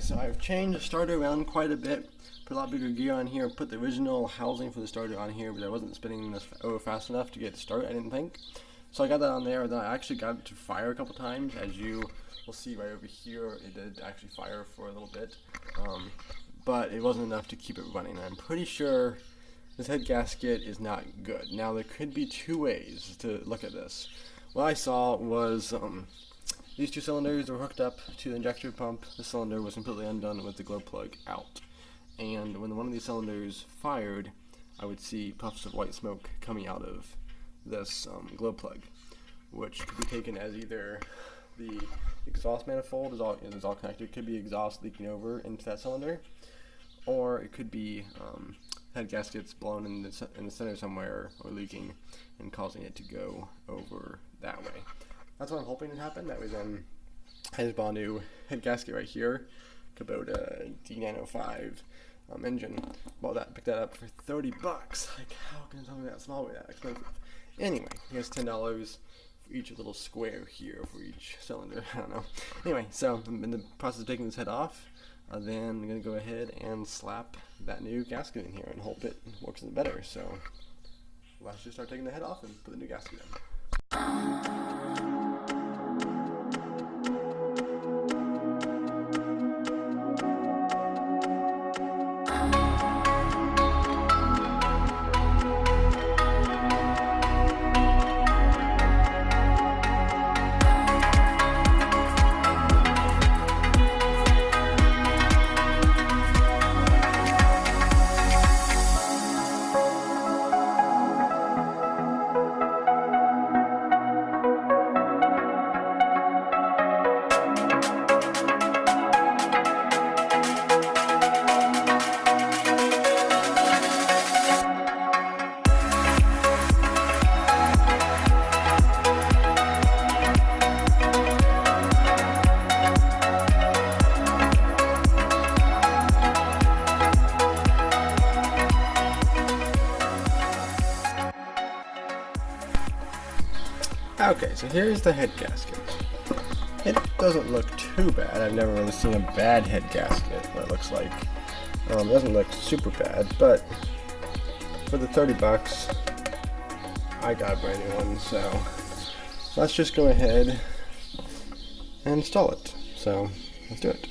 guys, so I've changed the starter around quite a bit, put a lot bigger gear on here, put the original housing for the starter on here, but I wasn't spinning this over fast enough to get it to start, I didn't think. So I got that on there, and then I actually got it to fire a couple times. As you will see right over here, it did actually fire for a little bit, but it wasn't enough to keep it running. I'm pretty sure this head gasket is not good. Now there could be two ways to look at this. What I saw was these two cylinders were hooked up to the injector pump. The cylinder was completely undone with the glow plug out. And when one of these cylinders fired, I would see puffs of white smoke coming out of this glow plug, which could be taken as either the exhaust manifold is all connected. It could be exhaust leaking over into that cylinder, or it could be head gaskets blown in the center somewhere or leaking and causing it to go over that way. That's what I'm hoping to happen. That way then I just bought a new head gasket right here, Kubota D905 engine. Bought that, picked that up for 30 bucks. Like, how can something that small be that expensive? Anyway, here's $10 for each little square here for each cylinder. I don't know. Anyway, so I'm in the process of taking this head off. Then I'm going to go ahead and slap that new gasket in here and hope it works better. So let's just start taking the head off and put the new gasket in. Okay, so here's the head gasket. It doesn't look too bad. I've never really seen a bad head gasket, what it looks like. It doesn't look super bad, but for the 30 bucks, I got a brand new one, so let's just go ahead and install it. So, let's do it.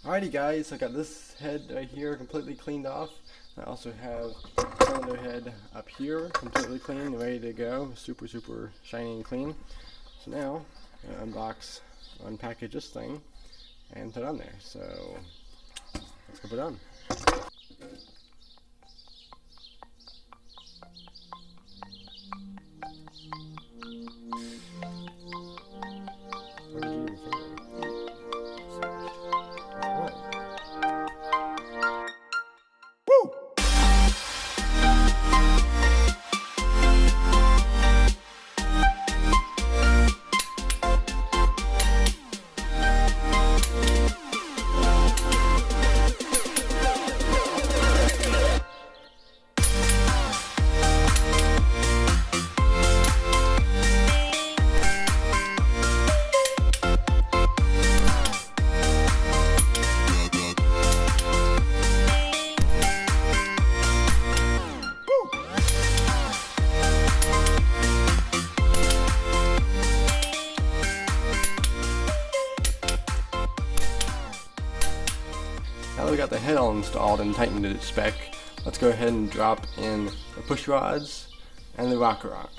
Alrighty guys, I got this head right here completely cleaned off. I also have the cylinder head up here completely clean, ready to go, super shiny and clean. So now I'm gonna unpackage this thing and put it on there. So let's go put it on. we got the head all installed and tightened to spec, let's go ahead and drop in the push rods and the rocker arm.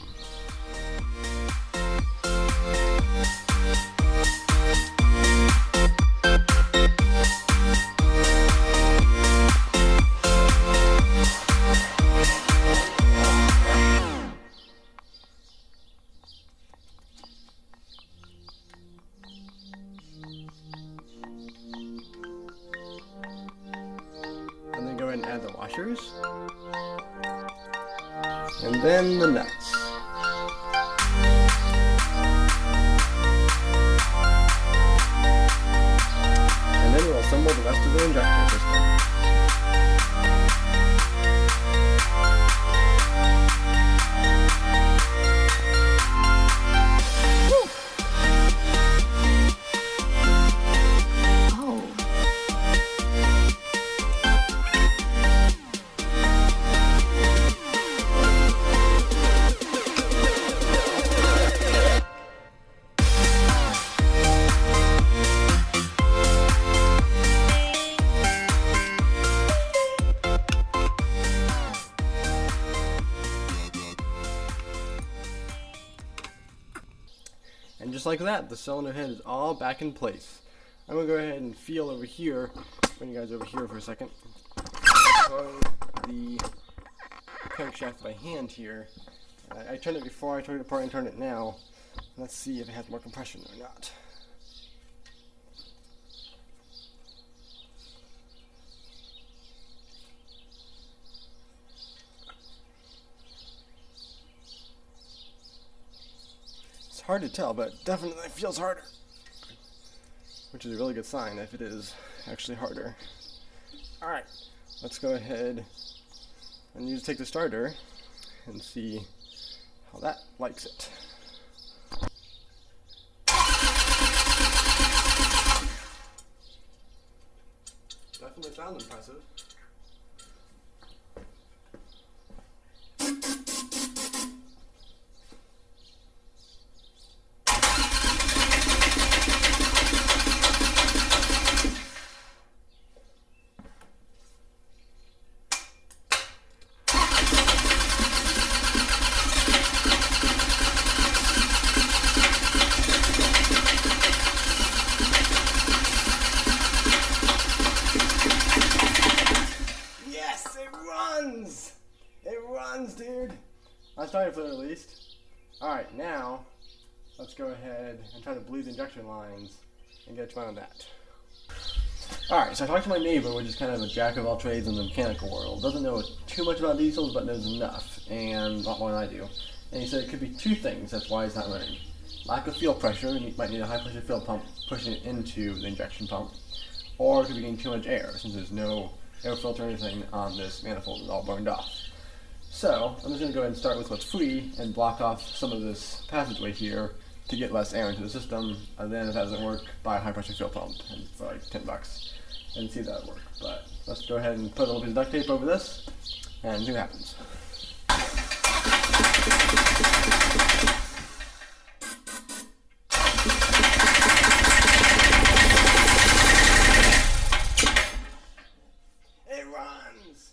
And then go ahead and add the washers, and then the nuts. And then we'll assemble the rest of the injector system. And just like that, the cylinder head is all back in place. I'm going to go ahead and feel over here, bring you guys over here for a second. Throw the crankshaft by hand here. I turned it before, I took it apart and turned it now. Let's see if it has more compression or not. It's hard to tell, but it definitely feels harder, which is a really good sign if it is actually harder. Alright, let's go ahead and you just take the starter and see how that likes it. Definitely sounds impressive. It runs, dude! I started for it at least. Alright, now, let's go ahead and try to bleed the injection lines and get a try on that. Alright, so I talked to my neighbor, which is kind of a jack of all trades in the mechanical world. Doesn't know too much about diesels, but knows enough, and a lot more than I do. And he said it could be two things, that's why it's not running. Lack of fuel pressure, and you might need a high pressure fuel pump pushing it into the injection pump. Or it could be getting too much air, since there's no air filter or anything on this manifold, it's all burned off. So, I'm just going to go ahead and start with what's free and block off some of this passageway here to get less air into the system, and then if that doesn't work, buy a high pressure fuel pump and for like $10 and see if that would work. But let's go ahead and put a little bit of duct tape over this and see what happens. It runs!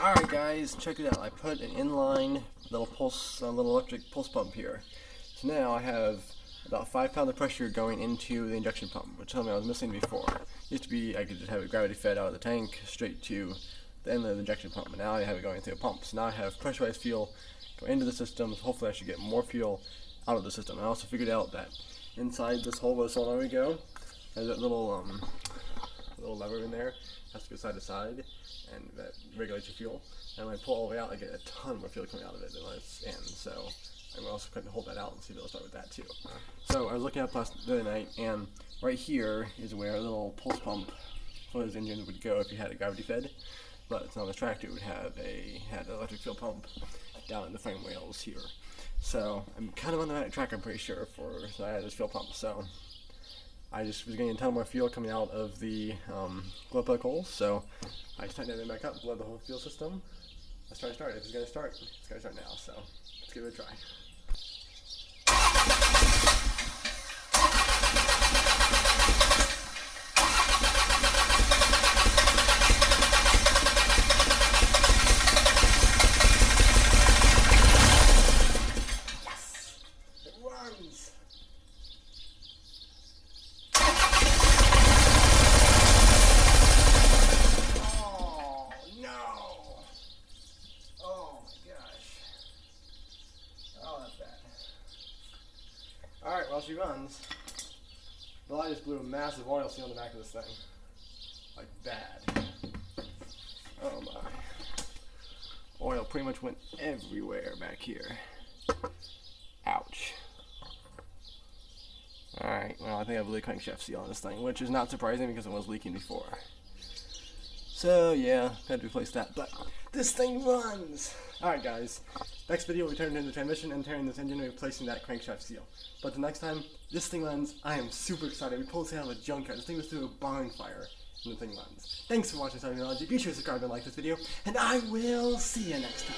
Alright guys, check it out. I put an inline little electric pulse pump here. So now I have about 5 pounds of pressure going into the injection pump, which something I was missing before. Used to be I could just have it gravity fed out of the tank straight to the end of the injection pump, but now I have it going through a pump. So now I have pressurized fuel go into the system, so hopefully I should get more fuel out of the system. I also figured out that inside this hole where the solenoid would go, there's that little lever in there, has to go side to side, and that regulates your fuel. And when I pull all the way out, I get a ton more fuel coming out of it than when it's in. So I'm also going to hold that out and see if it'll start with that too. So I was looking at the other night, and right here is where a little pulse pump for those engines would go if you had a gravity fed. But it's on this tractor, it would have had an electric fuel pump down in the frame rails here. So I'm kind of on the right track, I'm pretty sure, so I had this fuel pump. So I just was getting a ton more fuel coming out of the glow plug holes, so I just tightened everything back up, bled the whole fuel system, let's try to start. If it's gonna start, it's gonna start now. So let's give it a try. Yes, it runs. Alright, while she runs, the light just blew a massive oil seal on the back of this thing. Like bad. Oh my. Oil pretty much went everywhere back here. Ouch. Alright, well I think I have a leak crankshaft seal on this thing, which is not surprising because it was leaking before. So yeah, had to replace that, but this thing runs! Alright guys, next video we'll be turning in the transmission and tearing this engine and replacing that crankshaft seal. But the next time this thing runs, I am super excited. We pulled this out of a junkyard. This thing was through a barn fire and the thing runs. Thanks for watching Technology. Be sure to subscribe and like this video, and I will see you next time.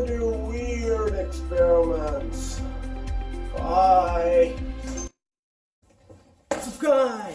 Do weird experiments. Bye. Subscribe.